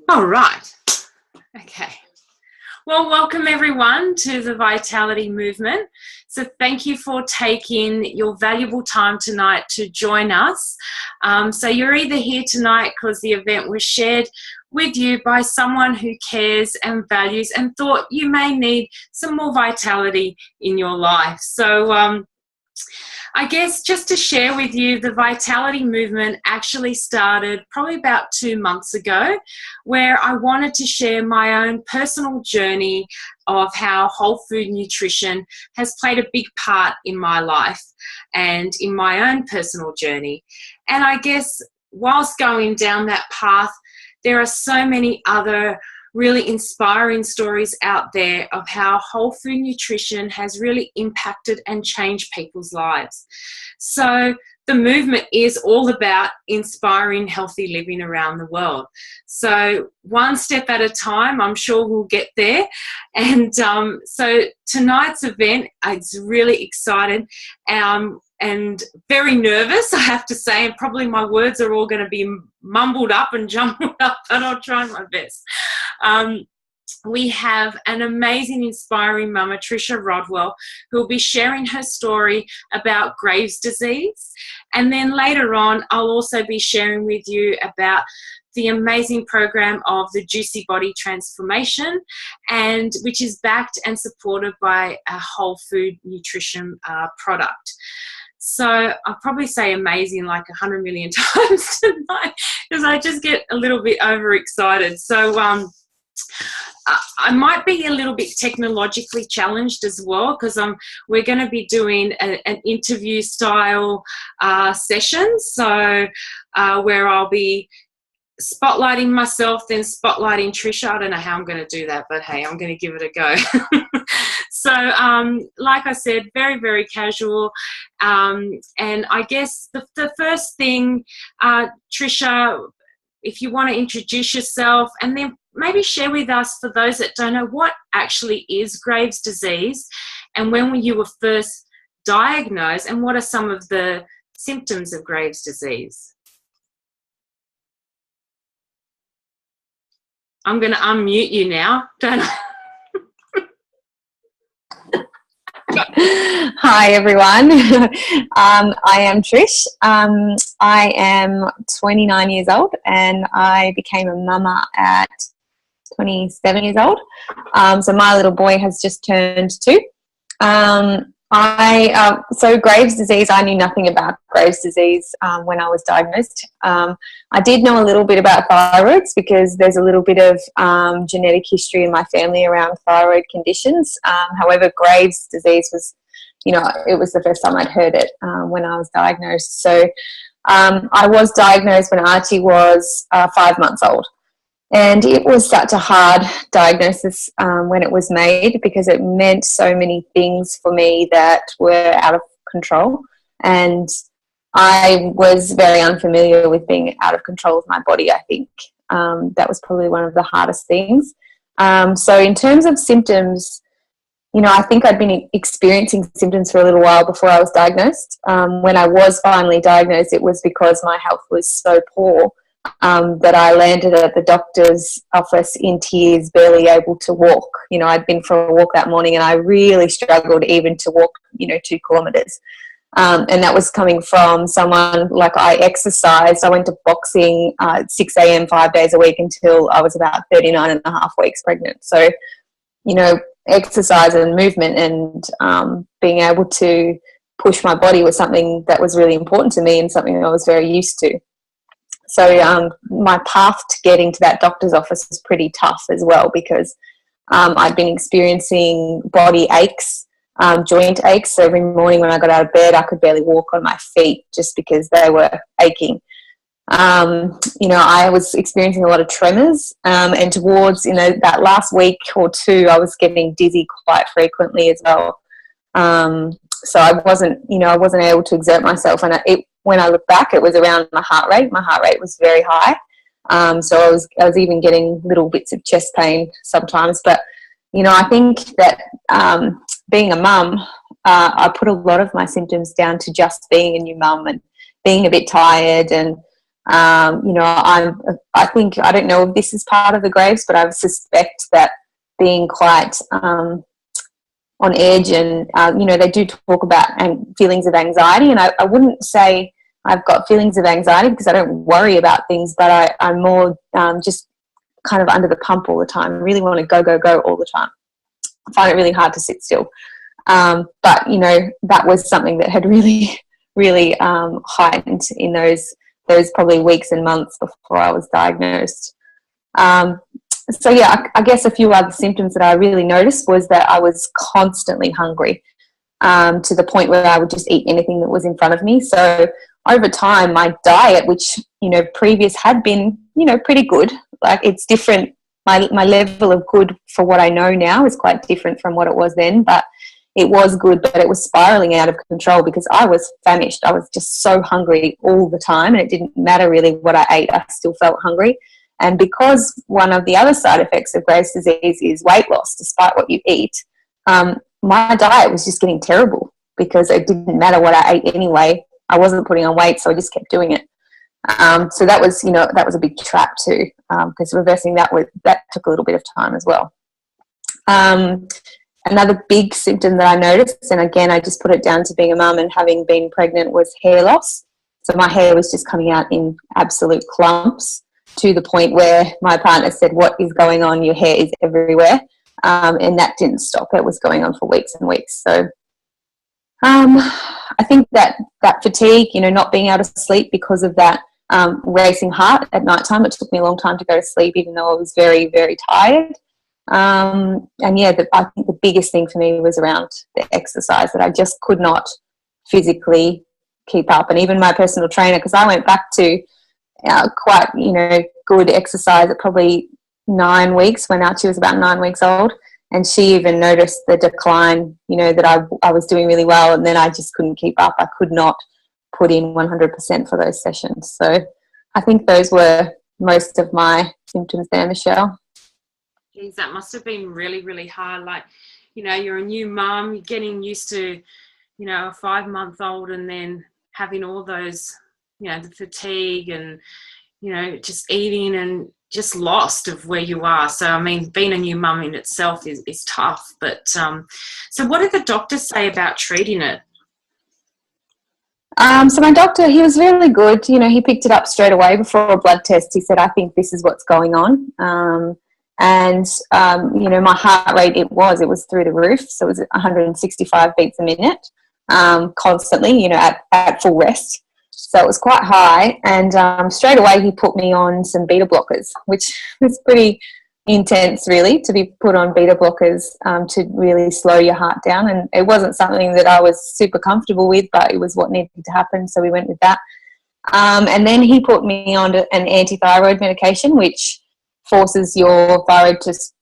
All right. Okay. Well, welcome everyone to the Vitality Movement. So thank you for taking your valuable time tonight to join us. So you're either here tonight because the event was shared with you by someone who cares and values and thought you may need some more vitality in your life. So I guess just to share with you, the Vitality Movement actually started probably about 2 months ago, where I wanted to share my own personal journey of how whole food nutrition has played a big part in my life and in my own personal journey. And I guess whilst going down that path, there are so many other really inspiring stories out there of how whole food nutrition has really impacted and changed people's lives. So the movement is all about inspiring healthy living around the world. So one step at a time, I'm sure we'll get there. And so tonight's event, I'm really excited and very nervous, I have to say, and probably my words are all going to be mumbled up and jumbled up, but I'll try my best. We have an amazing, inspiring mama, Trisha Rodwell, who will be sharing her story about Graves' disease. And then later on, I'll also be sharing with you about the amazing program of the Juicy Body Transformation, and which is backed and supported by a whole food nutrition product. So I'll probably say amazing like 100 million times tonight because I just get a little bit overexcited. So I might be a little bit technologically challenged as well because we're going to be doing an interview style session. So where I'll be spotlighting myself, then spotlighting Trisha. I don't know how I'm going to do that, but hey, I'm going to give it a go. So like I said, very, very casual. And I guess the first thing, Trisha, if you want to introduce yourself and then maybe share with us, for those that don't know, what actually is Graves' disease and when you were first diagnosed and what are some of the symptoms of Graves' disease? I'm going to unmute you now, don't I? Hi everyone, I am Trish. I am 29 years old and I became a mama at 27 years old. So my little boy has just turned 2. So Graves' disease, I knew nothing about Graves' disease when I was diagnosed. I did know a little bit about thyroids because there's a little bit of genetic history in my family around thyroid conditions. However, Graves' disease was, it was the first time I'd heard it when I was diagnosed. So I was diagnosed when Archie was 5 months old. And it was such a hard diagnosis when it was made because it meant so many things for me that were out of control. And I was very unfamiliar with being out of control of my body, I think. That was probably one of the hardest things. So in terms of symptoms, I think I'd been experiencing symptoms for a little while before I was diagnosed. When I was finally diagnosed, it was because my health was so poor that I landed at the doctor's office in tears, barely able to walk. I'd been for a walk that morning and I really struggled even to walk, 2 kilometres. And that was coming from someone, like, I exercised. I went to boxing at 6 a.m. 5 days a week until I was about 39 and a half weeks pregnant. So, exercise and movement and being able to push my body was something that was really important to me and something I was very used to. So my path to getting to that doctor's office was pretty tough as well because I'd been experiencing body aches, joint aches. So every morning when I got out of bed, I could barely walk on my feet just because they were aching. I was experiencing a lot of tremors and towards, that last week or 2, I was getting dizzy quite frequently as well. So I wasn't able to exert myself. And when I look back, it was around my heart rate. My heart rate was very high. So I was even getting little bits of chest pain sometimes. But, I think that being a mum, I put a lot of my symptoms down to just being a new mum and being a bit tired and You know, I think, I don't know if this is part of the Graves, but I suspect that being quite on edge, and you know, they do talk about feelings of anxiety, and I wouldn't say I've got feelings of anxiety because I don't worry about things, but I'm more just kind of under the pump all the time. I really want to go all the time. I find it really hard to sit still. But you know, that was something that had really heightened in those probably weeks and months before I was diagnosed. So yeah, I guess a few other symptoms that I really noticed was that I was constantly hungry, to the point where I would just eat anything that was in front of me. So over time, my diet, which, you know, previous had been, you know, pretty good, like it's different. My level of good for what I know now is quite different from what it was then, but it was good, but it was spiraling out of control because I was famished. I was just so hungry all the time, and it didn't matter really what I ate. I still felt hungry. And because one of the other side effects of Graves' disease is weight loss, despite what you eat, my diet was just getting terrible because it didn't matter what I ate anyway. I wasn't putting on weight, so I just kept doing it. So that was, you know, that was a big trap too, because reversing that took a little bit of time as well. Another big symptom that I noticed, and again, I just put it down to being a mum and having been pregnant, was hair loss. So my hair was just coming out in absolute clumps, to the point where my partner said, "What is going on? Your hair is everywhere." And that didn't stop. It was going on for weeks and weeks. So I think that fatigue, you know, not being able to sleep because of that racing heart at night time, it took me a long time to go to sleep, even though I was very, very tired. And yeah, I think the biggest thing for me was around the exercise, that I just could not physically keep up. And even my personal trainer, because I went back to quite, you know, good exercise at probably 9 weeks, when Archie was about 9 weeks old, and she even noticed the decline, you know, that I was doing really well, and then I just couldn't keep up. I could not put in 100% for those sessions. So I think those were most of my symptoms there, Michelle. Geez, that must have been really, really hard. Like, you know, you're a new mum, you're getting used to, you know, a 5-month-old, and then having all those, you know, the fatigue and, you know, just eating and just lost of where you are. So, I mean, being a new mum in itself is tough. But so what did the doctor say about treating it? So my doctor, he was really good. You know, he picked it up straight away before a blood test. He said, "I think this is what's going on." You know, my heart rate, it was through the roof. So it was 165 beats a minute, constantly, you know, at full rest. So it was quite high. And straight away he put me on some beta blockers, which was pretty intense, really, to be put on beta blockers to really slow your heart down. And it wasn't something that I was super comfortable with, but it was what needed to happen. So we went with that. And then he put me on an anti-thyroid medication, which forces your thyroid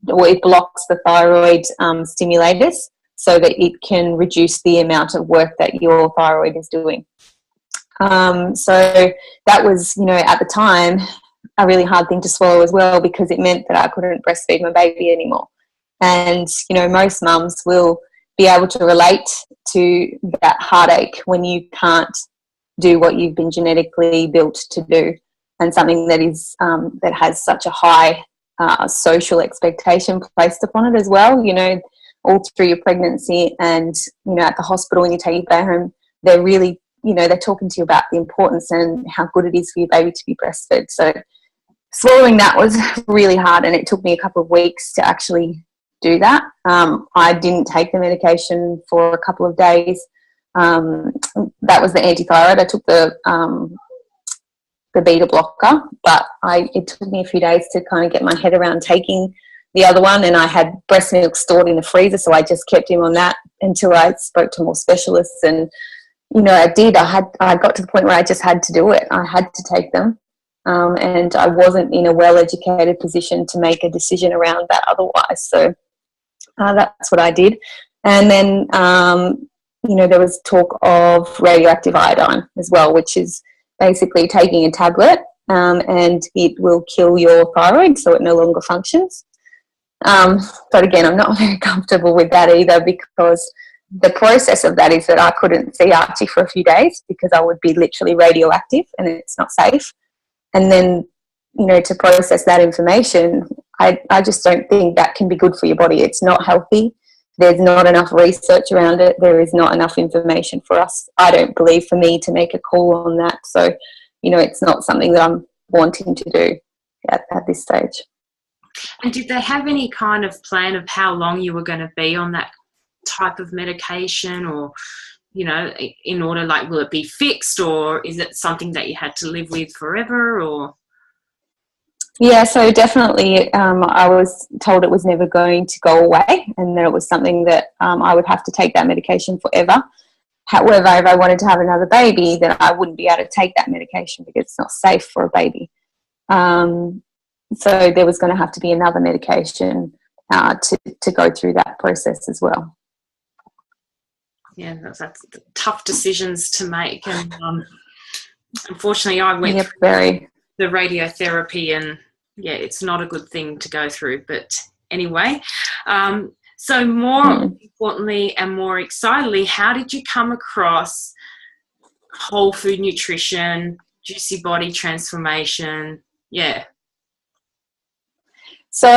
or it blocks the thyroid stimulators so that it can reduce the amount of work that your thyroid is doing. So that was, you know, at the time, a really hard thing to swallow as well, because it meant that I couldn't breastfeed my baby anymore. And, you know, most mums will be able to relate to that heartache when you can't do what you've been genetically built to do, and something that is that has such a high social expectation placed upon it as well. You know, all through your pregnancy, and, you know, at the hospital when you take your baby home, they're really, you know, they're talking to you about the importance and how good it is for your baby to be breastfed. So swallowing that was really hard, and it took me a couple of weeks to actually do that. I didn't take the medication for a couple of days. That was the anti-thyroid. I took the beta blocker, but it took me a few days to kind of get my head around taking the other one, and I had breast milk stored in the freezer, so I just kept him on that until I spoke to more specialists. And, you know, I got to the point where I just had to do it. I had to take them, and I wasn't in a well-educated position to make a decision around that otherwise. So that's what I did. And then, you know, there was talk of radioactive iodine as well, which is basically taking a tablet and it will kill your thyroid, so it no longer functions. But again, I'm not very comfortable with that either, because the process of that is that I couldn't see Archie for a few days because I would be literally radioactive, and it's not safe. and then, you know, to process that information, I just don't think that can be good for your body. It's not healthy. There's not enough research around it. There is not enough information for us, I don't believe, for me to make a call on that. So, you know, it's not something that I'm wanting to do at this stage. And did they have any kind of plan of how long you were going to be on that type of medication, or, you know, in order, like, will it be fixed, or is it something that you had to live with forever, or? Yeah, so definitely I was told it was never going to go away, and that it was something that I would have to take that medication forever. However, if I wanted to have another baby, then I wouldn't be able to take that medication because it's not safe for a baby. So there was going to have to be another medication to go through that process as well. Yeah, that's tough decisions to make. And unfortunately, I went through the radiotherapy, and yeah, it's not a good thing to go through. But anyway, so more importantly and more excitedly, how did you come across whole food nutrition, juicy body transformation? Yeah. So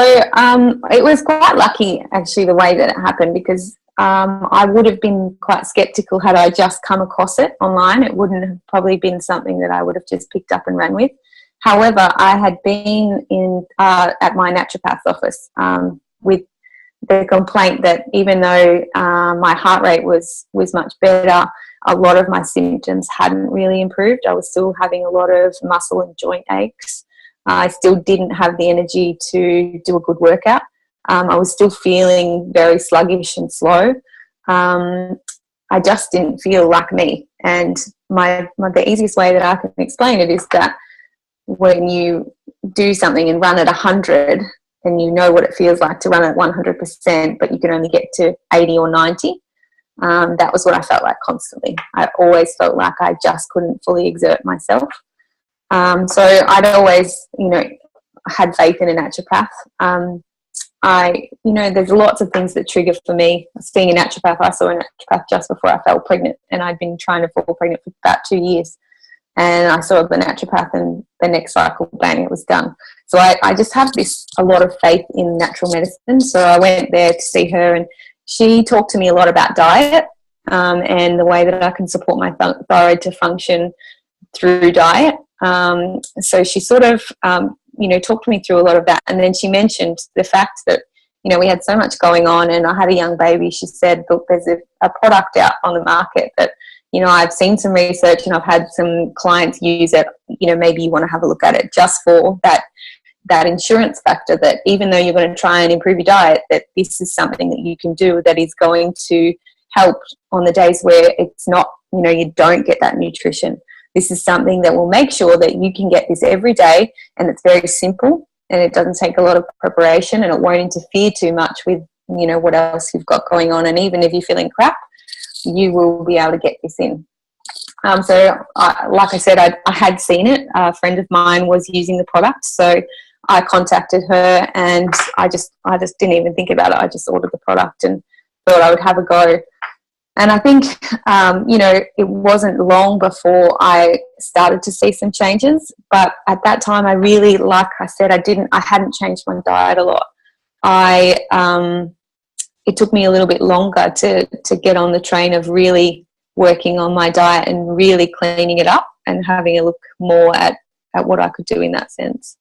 it was quite lucky, actually, the way that it happened, because I would have been quite skeptical had I just come across it online. It wouldn't have probably been something that I would have just picked up and ran with. However, I had been at my naturopath's office with the complaint that even though my heart rate was much better, a lot of my symptoms hadn't really improved. I was still having a lot of muscle and joint aches. I still didn't have the energy to do a good workout. I was still feeling very sluggish and slow. I just didn't feel like me. And the easiest way that I can explain it is that when you do something and run at 100, and you know what it feels like to run at 100%, but you can only get to 80 or 90, that was what I felt like constantly. I always felt like I just couldn't fully exert myself. So I'd always, you know, had faith in a naturopath. There's lots of things that trigger for me. Seeing a naturopath, I saw a naturopath just before I fell pregnant, and I'd been trying to fall pregnant for about 2 years. And I saw the naturopath, and the next cycle, bang, it was done. So I just have a lot of faith in natural medicine. So I went there to see her, and she talked to me a lot about diet and the way that I can support my thyroid to function through diet. So she sort of, talked to me through a lot of that. And then she mentioned the fact that, you know, we had so much going on, and I had a young baby. She said, look, there's a product out on the market that, you know, I've seen some research and I've had some clients use it. You know, maybe you want to have a look at it just for that insurance factor, that even though you're going to try and improve your diet, that this is something that you can do that is going to help on the days where it's not, you know, you don't get that nutrition. This is something that will make sure that you can get this every day, and it's very simple, and it doesn't take a lot of preparation, and it won't interfere too much with, you know, what else you've got going on. And even if you're feeling crap, you will be able to get this in. Like I said, I had seen it. A friend of mine was using the product, so I contacted her, and I just didn't even think about it. I just ordered the product and thought I would have a go. And I think, it wasn't long before I started to see some changes. But at that time, I really, like I said, I hadn't changed my diet a lot. It took me a little bit longer to get on the train of really working on my diet and really cleaning it up and having a look more at what I could do in that sense.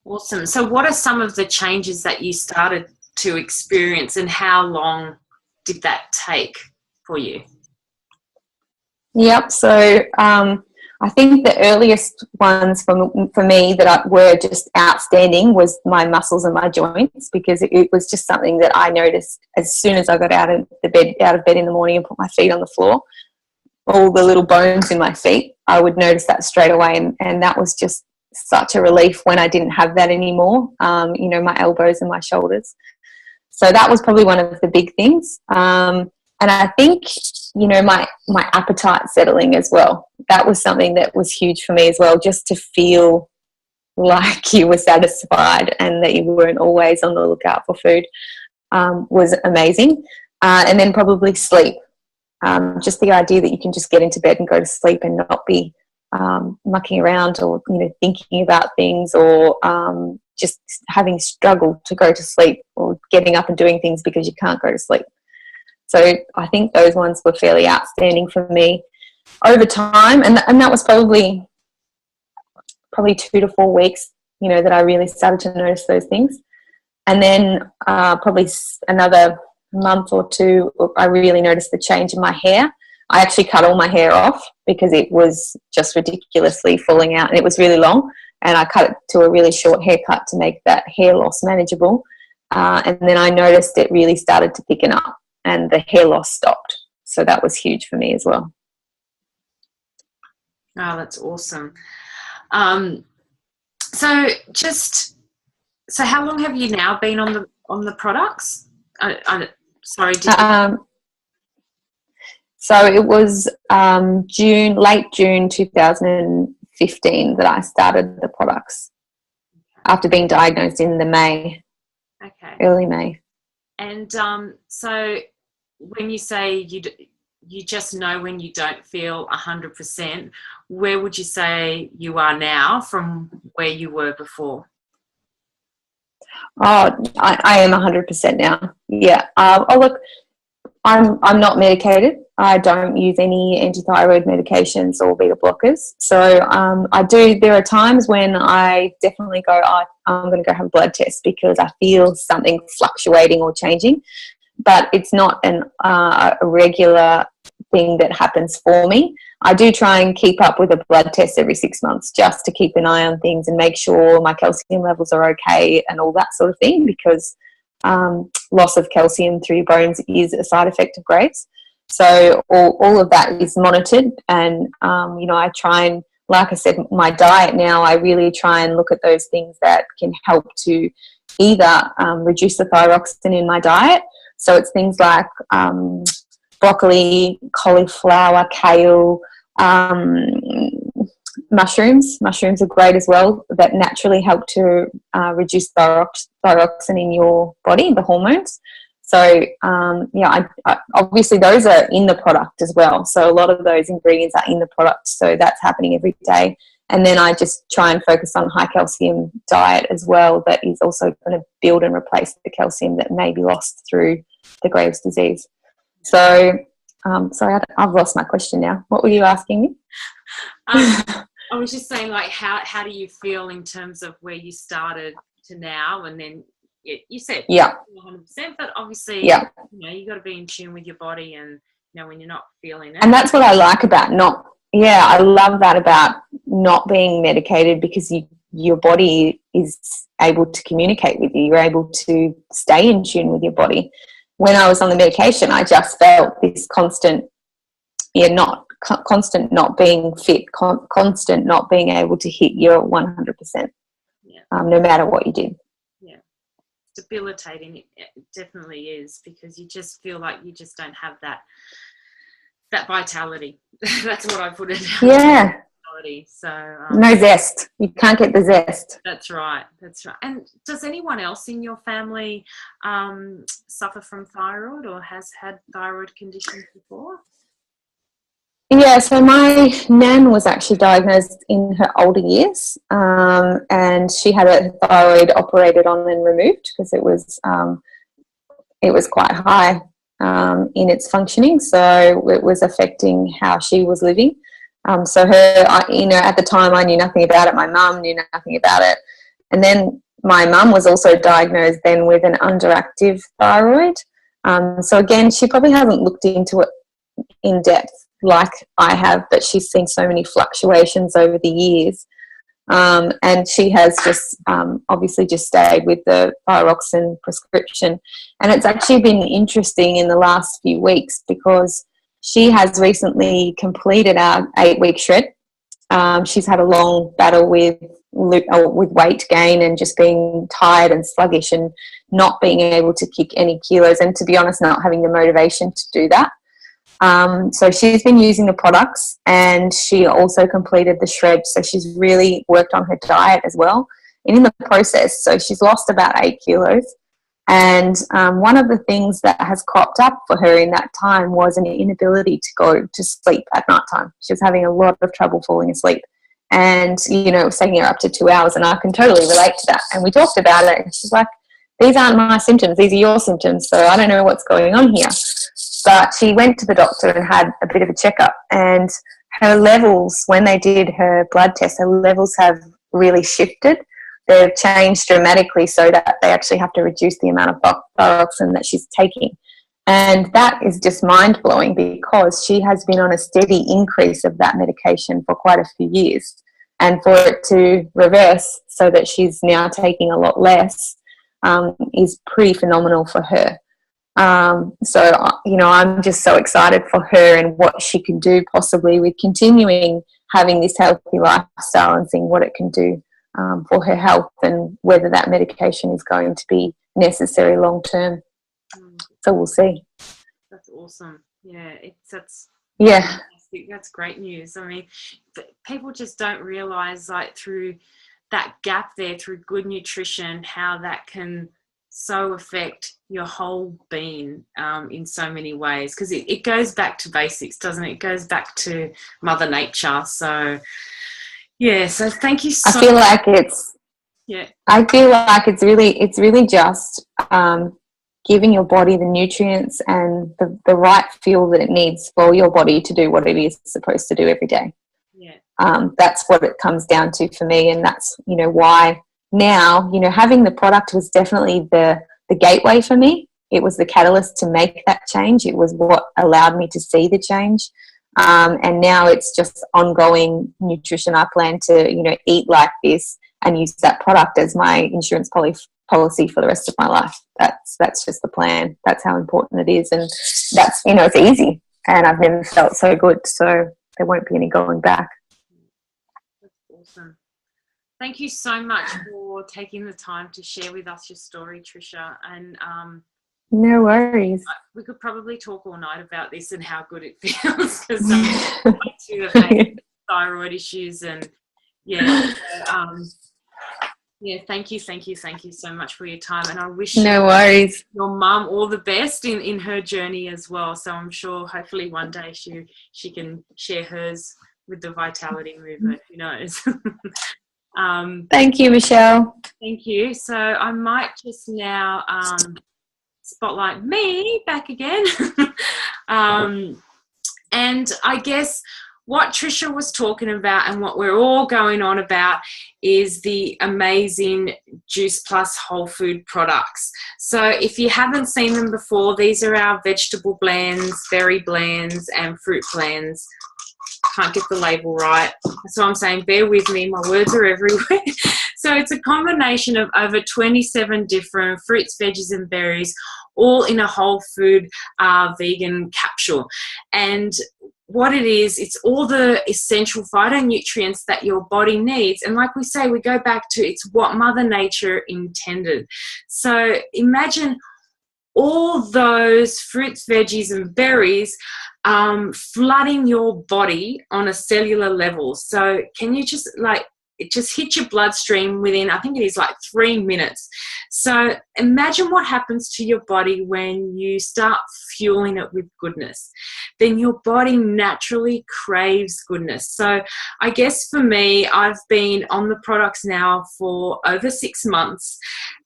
Awesome. So what are some of the changes that you started to experience, and how long did that take for you? Yep. So I think the earliest ones for me that were just outstanding was my muscles and my joints, because it was just something that I noticed as soon as I got out of bed in the morning and put my feet on the floor. All the little bones in my feet, I would notice that straight away, and that was just such a relief when I didn't have that anymore. My elbows and my shoulders. So that was probably one of the big things. And I think, my appetite settling as well. That was something that was huge for me as well, just to feel like you were satisfied and that you weren't always on the lookout for food, was amazing. And then probably sleep. Just the idea that you can just get into bed and go to sleep and not be mucking around or, thinking about things, or just having struggled to go to sleep, or getting up and doing things because you can't go to sleep. So I think those ones were fairly outstanding for me over time, and that was probably 2 to 4 weeks, that I really started to notice those things. And then probably another month or two, I really noticed the change in my hair. I actually cut all my hair off because it was just ridiculously falling out, and it was really long, and I cut it to a really short haircut to make that hair loss manageable. And then I noticed it really started to thicken up and the hair loss stopped. So that was huge for me as well. Oh, that's awesome. So how long have you now been on the products? Sorry. So it was late June 2015 that I started the products, after being diagnosed in early May. And so when you say you just know when you don't feel 100%, where would you say you are now from where you were before? Oh, I am 100% now. Yeah. Look, I'm not medicated. I don't use any anti-thyroid medications or beta blockers. So there are times when I definitely go, I'm going to go have a blood test because I feel something fluctuating or changing. But it's not a regular thing that happens for me. I do try and keep up with a blood test every 6 months just to keep an eye on things and make sure my calcium levels are okay and all that sort of thing, because loss of calcium through your bones is a side effect of Graves'. So all of that is monitored, and I try and, like I said, my diet now, I really try and look at those things that can help to either reduce the thyroxine in my diet. So it's things like broccoli, cauliflower, kale, mushrooms. Mushrooms are great as well, that naturally help to reduce thyroxine in your body, the hormones. So, I obviously those are in the product as well. So a lot of those ingredients are in the product. So that's happening every day. And then I just try and focus on high calcium diet as well, that is also going to build and replace the calcium that may be lost through the Graves' disease. So, sorry, I've lost my question now. What were you asking me? I was just saying, like, how do you feel in terms of where you started to now? And then you said 100%, but obviously, you got to be in tune with your body, and when you're not feeling it. And that's what I like about I love that about not being medicated, because your body is able to communicate with you. You're able to stay in tune with your body. When I was on the medication, I just felt this constant not being fit, constant not being able to hit your 100%, no matter what you did. Yeah, debilitating. It definitely is, because you just feel like you just don't have that vitality. That's what I put it down. Yeah. So no zest. You can't get the zest. That's right. And does anyone else in your family suffer from thyroid or has had thyroid conditions before? Yeah, so my nan was actually diagnosed in her older years, and she had a thyroid operated on and removed because it was quite high in its functioning, so it was affecting how she was living. So at the time I knew nothing about it. My mum knew nothing about it. And then my mum was also diagnosed then with an underactive thyroid. So again, she probably hasn't looked into it in depth like I have, but she's seen so many fluctuations over the years. And she has just obviously just stayed with the thyroxine prescription. And it's actually been interesting in the last few weeks, because she has recently completed our 8-week shred. She's had a long battle with weight gain and just being tired and sluggish and not being able to kick any kilos, and to be honest, not having the motivation to do that. So she's been using the products, and she also completed the shred. So she's really worked on her diet as well. And in the process, so she's lost about 8 kilos. And one of the things that has cropped up for her in that time was an inability to go to sleep at night time. She was having a lot of trouble falling asleep. And, you know, it was taking her up to 2 hours, and I can totally relate to that. And we talked about it, and she's like, these aren't my symptoms, these are your symptoms, so I don't know what's going on here. But she went to the doctor and had a bit of a checkup, and her levels, when they did her blood test, her levels have really shifted. They've changed dramatically so that they actually have to reduce the amount of thyroxine that she's taking. And that is just mind-blowing, because she has been on a steady increase of that medication for quite a few years. And for it to reverse so that she's now taking a lot less is pretty phenomenal for her. So, you know, I'm just so excited for her and what she can do possibly with continuing having this healthy lifestyle, and seeing what it can do for her health, and whether that medication is going to be necessary long term. So we'll see. That's awesome. Yeah, that's great news. I mean, people just don't realise, like, through that gap there, through good nutrition, how that can so affect your whole being in so many ways, because it goes back to basics, doesn't it? It goes back to Mother Nature. So yeah, so thank you so much. I feel like it's really just giving your body the nutrients and the right fuel that it needs for your body to do what it is supposed to do every day. Yeah. That's what it comes down to for me, and that's, you know, why now, you know, having the product was definitely the gateway for me. It was the catalyst to make that change. It was what allowed me to see the change. And now it's just ongoing nutrition. I plan to, you know, eat like this and use that product as my insurance policy for the rest of my life. That's just the plan. That's how important it is. And that's, you know, it's easy, and I've never felt so good. So there won't be any going back. That's awesome. Thank you so much for taking the time to share with us your story, Trisha. And no worries. We could probably talk all night about this and how good it feels, because I too have had thyroid issues, and yeah, thank you so much for your time, and I wish your mum all the best in her journey as well. So I'm sure, hopefully, one day she can share hers with the Vitality Movement. Who knows? Thank you, Michelle. Thank you. So I might just now spotlight me back again. And I guess what Trisha was talking about, and what we're all going on about, is the amazing Juice Plus whole food products. So if you haven't seen them before, these are our vegetable blends, berry blends, and fruit blends. Can't get the label right, so I'm saying bear with me, my words are everywhere. So it's a combination of over 27 different fruits, veggies and berries, all in a whole food vegan capsule. And what it is, it's all the essential phytonutrients that your body needs. And like we say, we go back to, it's what Mother Nature intended. So imagine all those fruits, veggies and berries flooding your body on a cellular level. So can you just, like, it just hits your bloodstream within, I think it is like 3 minutes. So imagine what happens to your body when you start fueling it with goodness. Then your body naturally craves goodness. So I guess for me, I've been on the products now for over 6 months,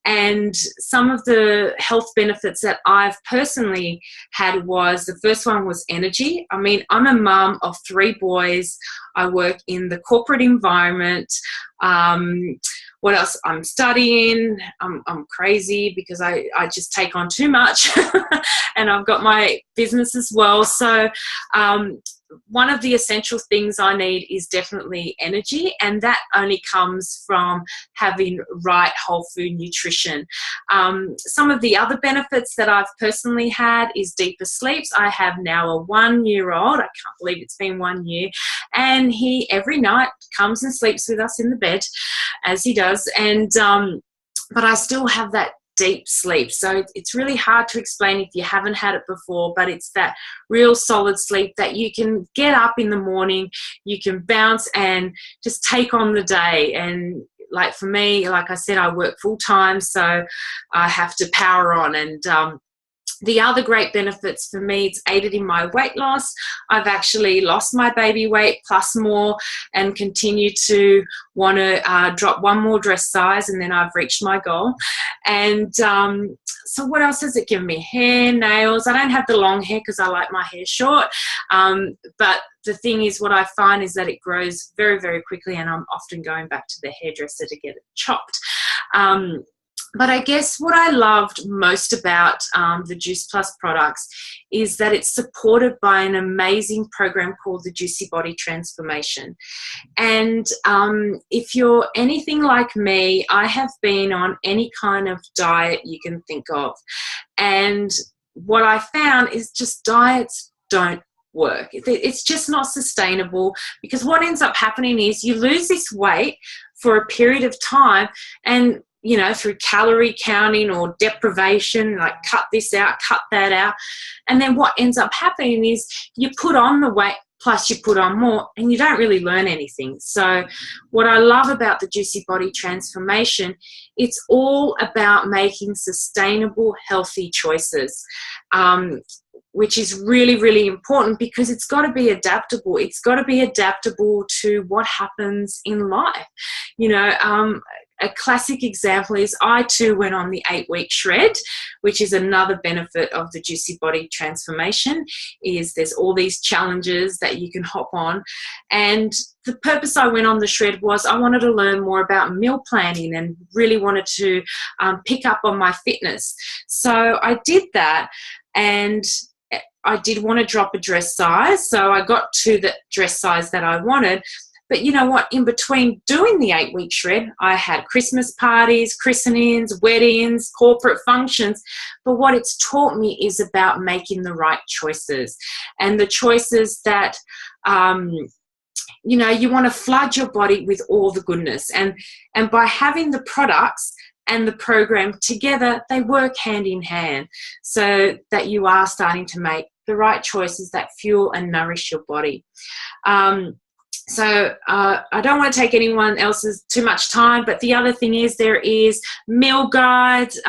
and some of the health benefits that I've personally had was, the first one was energy. I mean, I'm a mum of 3 boys. I work in the corporate environment. What else? I'm studying. I'm crazy because I just take on too much. And I've got my business as well. So one of the essential things I need is definitely energy, and that only comes from having right whole food nutrition. Some of the other benefits that I've personally had is deeper sleeps. I have now a 1-year-old. I can't believe it's been 1 year, and he every night comes and sleeps with us in the bed, as he does. And but I still have that deep sleep. So it's really hard to explain if you haven't had it before, but it's that real solid sleep that you can get up in the morning, you can bounce and just take on the day. And like for me, like I said, I work full time, so I have to power on. And the other great benefits for me, it's aided in my weight loss. I've actually lost my baby weight plus more, and continue to want to drop one more dress size, and then I've reached my goal. And so what else has it given me? Hair, nails. I don't have the long hair because I like my hair short. But the thing is, what I find is that it grows very, very quickly, and I'm often going back to the hairdresser to get it chopped. But I guess what I loved most about the Juice Plus products is that it's supported by an amazing program called the Juicy Body Transformation. And if you're anything like me, I have been on any kind of diet you can think of. And what I found is just diets don't work. It's just not sustainable, because what ends up happening is you lose this weight for a period of time, and you know, through calorie counting or deprivation, like cut this out, cut that out. And then what ends up happening is you put on the weight plus you put on more, and you don't really learn anything. So what I love about the Juicy Body Transformation, it's all about making sustainable, healthy choices. Which is really, really important, because it's got to be adaptable. It's got to be adaptable to what happens in life. You know, a classic example is I too went on the 8-week shred, which is another benefit of the Juicy Body Transformation, is there's all these challenges that you can hop on. And the purpose I went on the shred was I wanted to learn more about meal planning and really wanted to pick up on my fitness. So I did that, and I did want to drop a dress size, so I got to the dress size that I wanted. But you know what? In between doing the 8-week shred, I had Christmas parties, christenings, weddings, corporate functions. But what it's taught me is about making the right choices, and the choices that, you know, you want to flood your body with all the goodness. And by having the products and the program together, they work hand in hand, so that you are starting to make the right choices that fuel and nourish your body. So I don't want to take anyone else's too much time, but the other thing is there is meal guides,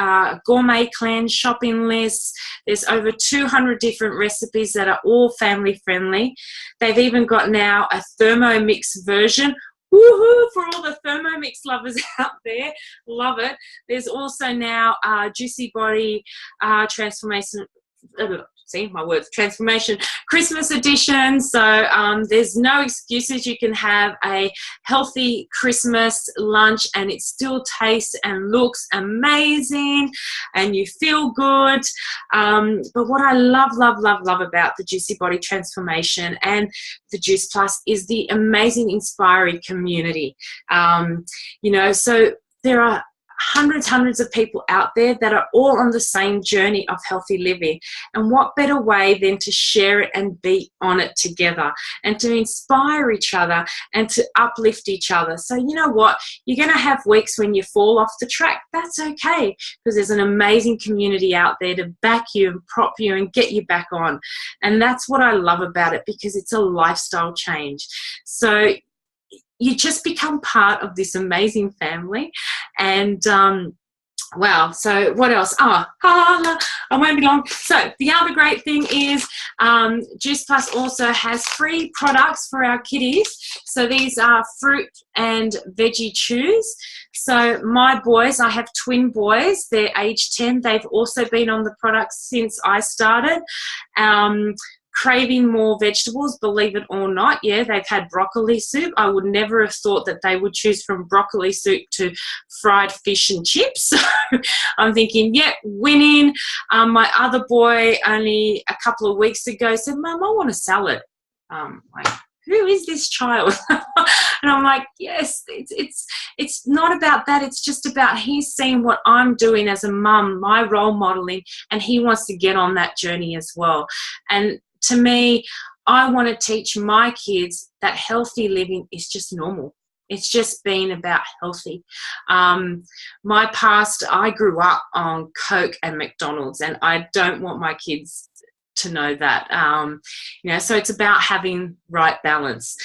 gourmet cleanse, shopping lists. There's over 200 different recipes that are all family friendly. They've even got now a Thermomix version. Woohoo for all the Thermomix lovers out there. Love it. There's also now Juicy Body Transformation. See my words, transformation Christmas edition. So there's no excuses. You can have a healthy Christmas lunch and it still tastes and looks amazing and you feel good. But what I love about the Juicy Body Transformation and the Juice Plus is the amazing inspiring community. You know, so there are hundreds of people out there that are all on the same journey of healthy living, and what better way than to share it and be on it together and to inspire each other and to uplift each other. So you know what, you're going to have weeks when you fall off the track. That's okay, because there's an amazing community out there to back you and prop you and get you back on. And that's what I love about it, because it's a lifestyle change. So you just become part of this amazing family. And wow, so what else? I won't be long. So the other great thing is Juice Plus also has free products for our kiddies. So these are fruit and veggie chews. So my boys, I have twin boys, they're age 10. They've also been on the products since I started. Craving more vegetables, believe it or not. Yeah, they've had broccoli soup. I would never have thought that they would choose from broccoli soup to fried fish and chips. So I'm thinking, yeah, winning. My other boy only a couple of weeks ago said, Mum, I want a salad. Like, who is this child? And I'm like, yes, it's not about that. It's just about he's seeing what I'm doing as a mum, my role modeling, and he wants to get on that journey as well. And to me, I want to teach my kids that healthy living is just normal. It's just been about healthy. My past, I grew up on Coke and McDonald's, and I don't want my kids to know that. You know, so it's about having right balance.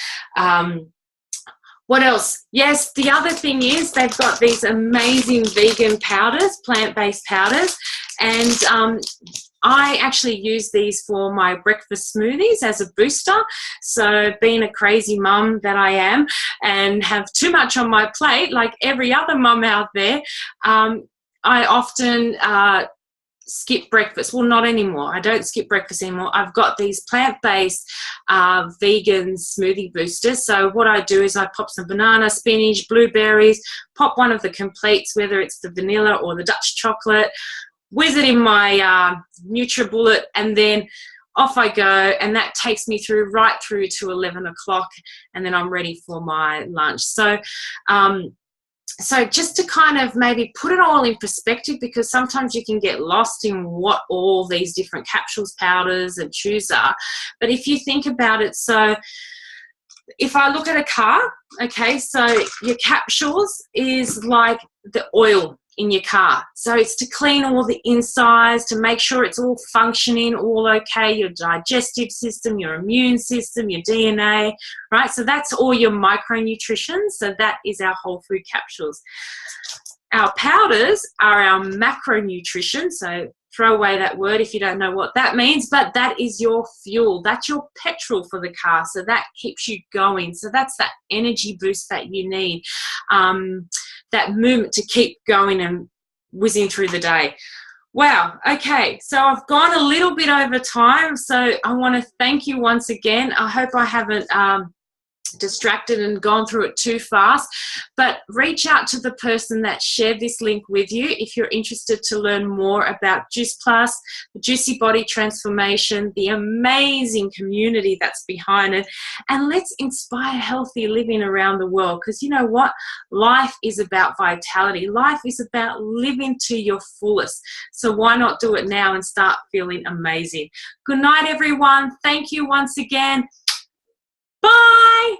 What else? Yes, the other thing is they've got these amazing vegan powders, plant-based powders, and I actually use these for my breakfast smoothies as a booster. So being a crazy mum that I am and have too much on my plate, like every other mum out there, I often skip breakfast. Well, not anymore. I don't skip breakfast anymore. I've got these plant-based vegan smoothie boosters. So what I do is I pop some banana, spinach, blueberries, pop one of the completes, whether it's the vanilla or the Dutch chocolate, whiz it in my NutriBullet, and then off I go, and that takes me right through to 11 o'clock, and then I'm ready for my lunch. So so just to kind of maybe put it all in perspective, because sometimes you can get lost in what all these different capsules, powders and chews are. But if you think about it, so if I look at a car, okay, so your capsules is like the oil in your car. So it's to clean all the insides, to make sure it's all functioning, all okay, your digestive system, your immune system, your DNA, right? So that's all your micronutrition. So that is our whole food capsules. Our powders are our macronutrition. So throw away that word if you don't know what that means, but that is your fuel. That's your petrol for the car. So that keeps you going. So that's that energy boost that you need. That movement to keep going and whizzing through the day. Wow, okay, so I've gone a little bit over time, so I want to thank you once again. I hope I haven't distracted and gone through it too fast, but reach out to the person that shared this link with you if you're interested to learn more about Juice Plus, the Juicy Body Transformation, the amazing community that's behind it, and let's inspire healthy living around the world, because you know what? Life is about vitality. Life is about living to your fullest. So why not do it now and start feeling amazing? Good night, everyone. Thank you once again. Bye.